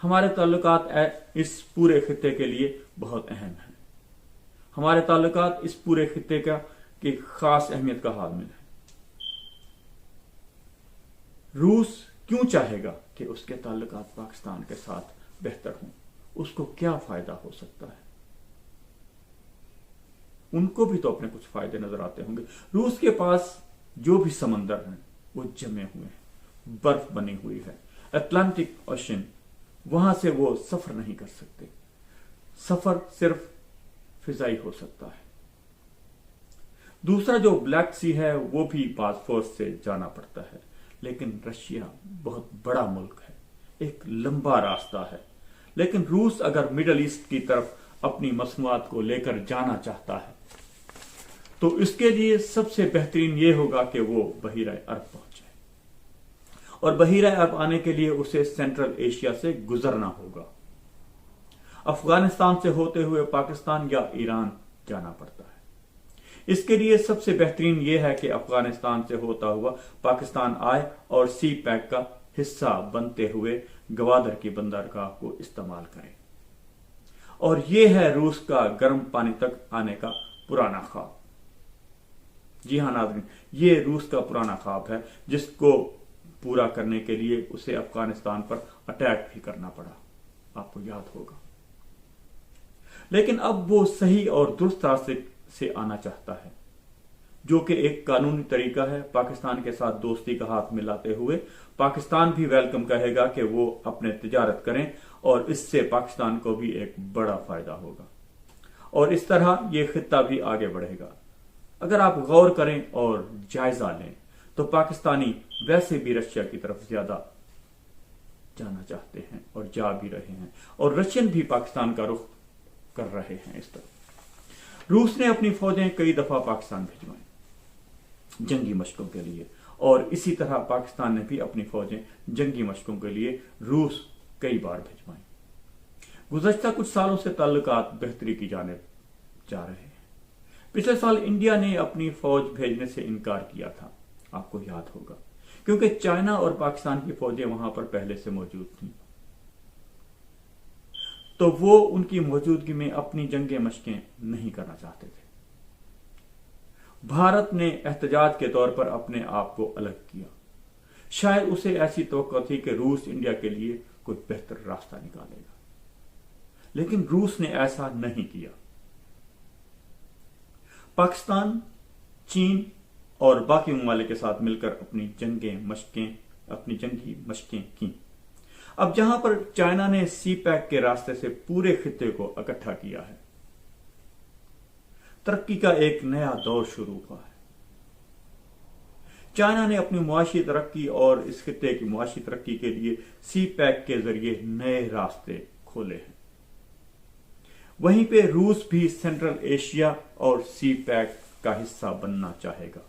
ہمارے تعلقات اس پورے خطے کے لیے بہت اہم ہیں۔ ہمارے تعلقات اس پورے خطے کی خاص اہمیت کا حامل ہے۔ روس کیوں چاہے گا کہ اس کے تعلقات پاکستان کے ساتھ بہتر ہوں؟ اس کو کیا فائدہ ہو سکتا ہے؟ ان کو بھی تو اپنے کچھ فائدے نظر آتے ہوں گے۔ روس کے پاس جو بھی سمندر ہیں وہ جمے ہوئے ہیں، برف بنی ہوئی ہے، اٹلانٹک اوشن، وہاں سے وہ سفر نہیں کر سکتے۔ سفر صرف فضائی ہو سکتا ہے۔ دوسرا جو بلیک سی ہے وہ بھی باسفورس سے جانا پڑتا ہے، لیکن رشیا بہت بڑا ملک ہے، ایک لمبا راستہ ہے۔ لیکن روس اگر مڈل ایسٹ کی طرف اپنی مصنوعات کو لے کر جانا چاہتا ہے تو اس کے لیے سب سے بہترین یہ ہوگا کہ وہ بحیرہ عرب پہنچے، اور بحیرہ عرب آنے کے لیے اسے سینٹرل ایشیا سے گزرنا ہوگا۔ افغانستان سے ہوتے ہوئے پاکستان یا ایران جانا پڑتا ہے۔ اس کے لیے سب سے بہترین یہ ہے کہ افغانستان سے ہوتا ہوا پاکستان آئے اور سی پیک کا حصہ بنتے ہوئے گوادر کی بندرگاہ کو استعمال کرے۔ اور یہ ہے روس کا گرم پانی تک آنے کا پرانا خواب۔ جی ہاں ناظرین، یہ روس کا پرانا خواب ہے جس کو پورا کرنے کے لیے اسے افغانستان پر اٹیک بھی کرنا پڑا، آپ کو یاد ہوگا۔ لیکن اب وہ صحیح اور درست راستے سے آنا چاہتا ہے، جو کہ ایک قانونی طریقہ ہے۔ پاکستان کے ساتھ دوستی کا ہاتھ ملاتے ہوئے پاکستان بھی ویلکم کہے گا کہ وہ اپنے تجارت کریں، اور اس سے پاکستان کو بھی ایک بڑا فائدہ ہوگا، اور اس طرح یہ خطہ بھی آگے بڑھے گا۔ اگر آپ غور کریں اور جائزہ لیں تو پاکستانی ویسے بھی رشیا کی طرف زیادہ جانا چاہتے ہیں اور جا بھی رہے ہیں، اور رشین بھی پاکستان کا رخ کر رہے ہیں۔ اس طرح روس نے اپنی فوجیں کئی دفعہ پاکستان بھیجوائیں جنگی مشقوں کے لیے، اور اسی طرح پاکستان نے بھی اپنی فوجیں جنگی مشقوں کے لیے روس کئی بار بھیجوائیں۔ گزشتہ کچھ سالوں سے تعلقات بہتری کی جانب جا رہے ہیں۔ پچھلے سال انڈیا نے اپنی فوج بھیجنے سے انکار کیا تھا، آپ کو یاد ہوگا، کیونکہ چائنا اور پاکستان کی فوجیں وہاں پر پہلے سے موجود تھیں، تو وہ ان کی موجودگی میں اپنی جنگیں مشقیں نہیں کرنا چاہتے تھے۔ بھارت نے احتجاج کے طور پر اپنے آپ کو الگ کیا۔ شاید اسے ایسی توقع تھی کہ روس انڈیا کے لیے کوئی بہتر راستہ نکالے گا، لیکن روس نے ایسا نہیں کیا۔ پاکستان، چین اور باقی ممالک کے ساتھ مل کر اپنی جنگی مشقیں کی۔ اب جہاں پر چائنا نے سی پیک کے راستے سے پورے خطے کو اکٹھا کیا ہے، ترقی کا ایک نیا دور شروع ہوا ہے۔ چائنا نے اپنی معاشی ترقی اور اس خطے کی معاشی ترقی کے لیے سی پیک کے ذریعے نئے راستے کھولے ہیں۔ وہیں پہ روس بھی سینٹرل ایشیا اور سی پیک کا حصہ بننا چاہے گا۔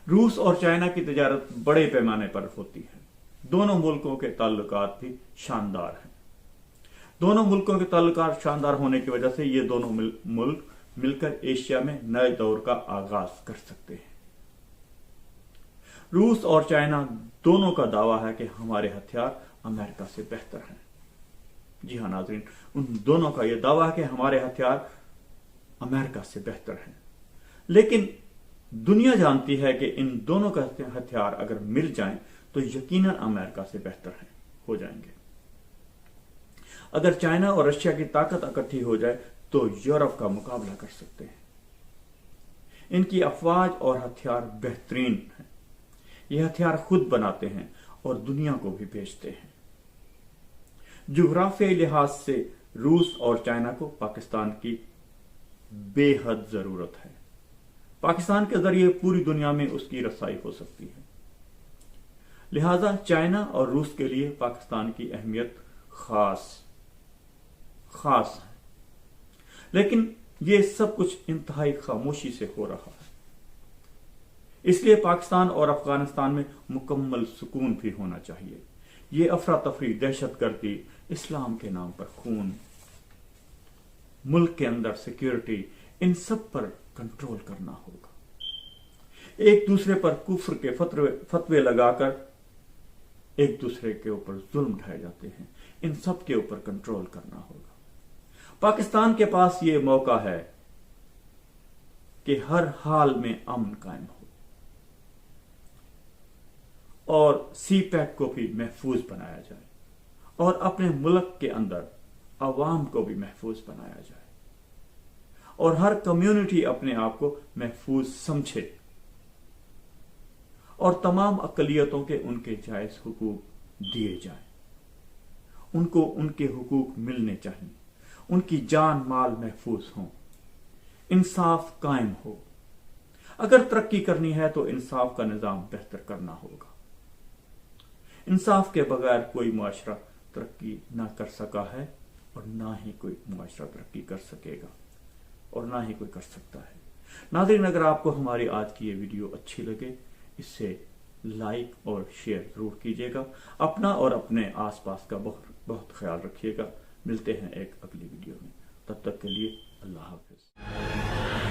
روس اور چائنا کی تجارت بڑے پیمانے پر ہوتی ہے۔ دونوں ملکوں کے تعلقات بھی شاندار ہیں۔ دونوں ملکوں کے تعلقات شاندار ہونے کی وجہ سے یہ دونوں ملک مل کر ایشیا میں نئے دور کا آغاز کر سکتے ہیں۔ روس اور چائنا دونوں کا دعویٰ ہے کہ ہمارے ہتھیار امریکہ سے بہتر ہیں۔ جی ہاں ناظرین، ان دونوں کا یہ دعویٰ ہے کہ ہمارے ہتھیار امریکہ سے بہتر ہیں، لیکن دنیا جانتی ہے کہ ان دونوں کا ہتھیار اگر مل جائیں تو یقیناً امریکہ سے بہتر ہو جائیں گے۔ اگر چائنا اور رشیا کی طاقت اکٹھی ہو جائے تو یورپ کا مقابلہ کر سکتے ہیں۔ ان کی افواج اور ہتھیار بہترین ہیں۔ یہ ہتھیار خود بناتے ہیں اور دنیا کو بھی بیچتے ہیں۔ جغرافیائی لحاظ سے روس اور چائنا کو پاکستان کی بے حد ضرورت ہے۔ پاکستان کے ذریعے پوری دنیا میں اس کی رسائی ہو سکتی ہے۔ لہذا چائنا اور روس کے لیے پاکستان کی اہمیت خاص ہے، لیکن یہ سب کچھ انتہائی خاموشی سے ہو رہا ہے۔ اس لیے پاکستان اور افغانستان میں مکمل سکون بھی ہونا چاہیے۔ یہ افراتفری، دہشت گردی، اسلام کے نام پر خون، ملک کے اندر سیکیورٹی، ان سب پر کنٹرول کرنا ہوگا۔ ایک دوسرے پر کفر کے فتوے لگا کر ایک دوسرے کے اوپر ظلم ڈھائے جاتے ہیں، ان سب کے اوپر کنٹرول کرنا ہوگا۔ پاکستان کے پاس یہ موقع ہے کہ ہر حال میں امن قائم ہو اور سی پیک کو بھی محفوظ بنایا جائے اور اپنے ملک کے اندر عوام کو بھی محفوظ بنایا جائے اور ہر کمیونٹی اپنے آپ کو محفوظ سمجھے اور تمام اقلیتوں کے ان کے جائز حقوق دیے جائیں، ان کو ان کے حقوق ملنے چاہیے، ان کی جان مال محفوظ ہوں، انصاف قائم ہو۔ اگر ترقی کرنی ہے تو انصاف کا نظام بہتر کرنا ہوگا۔ انصاف کے بغیر کوئی معاشرہ ترقی نہ کر سکا ہے اور نہ ہی کوئی معاشرہ ترقی کر سکے گا اور نہ ہی کوئی کر سکتا ہے۔ ناظرین، اگر آپ کو ہماری آج کی یہ ویڈیو اچھی لگے، اس سے لائک اور شیئر ضرور کیجیے گا۔ اپنا اور اپنے آس پاس کا بہت بہت خیال رکھیے گا۔ ملتے ہیں ایک اگلی ویڈیو میں، تب تک کے لیے اللہ حافظ۔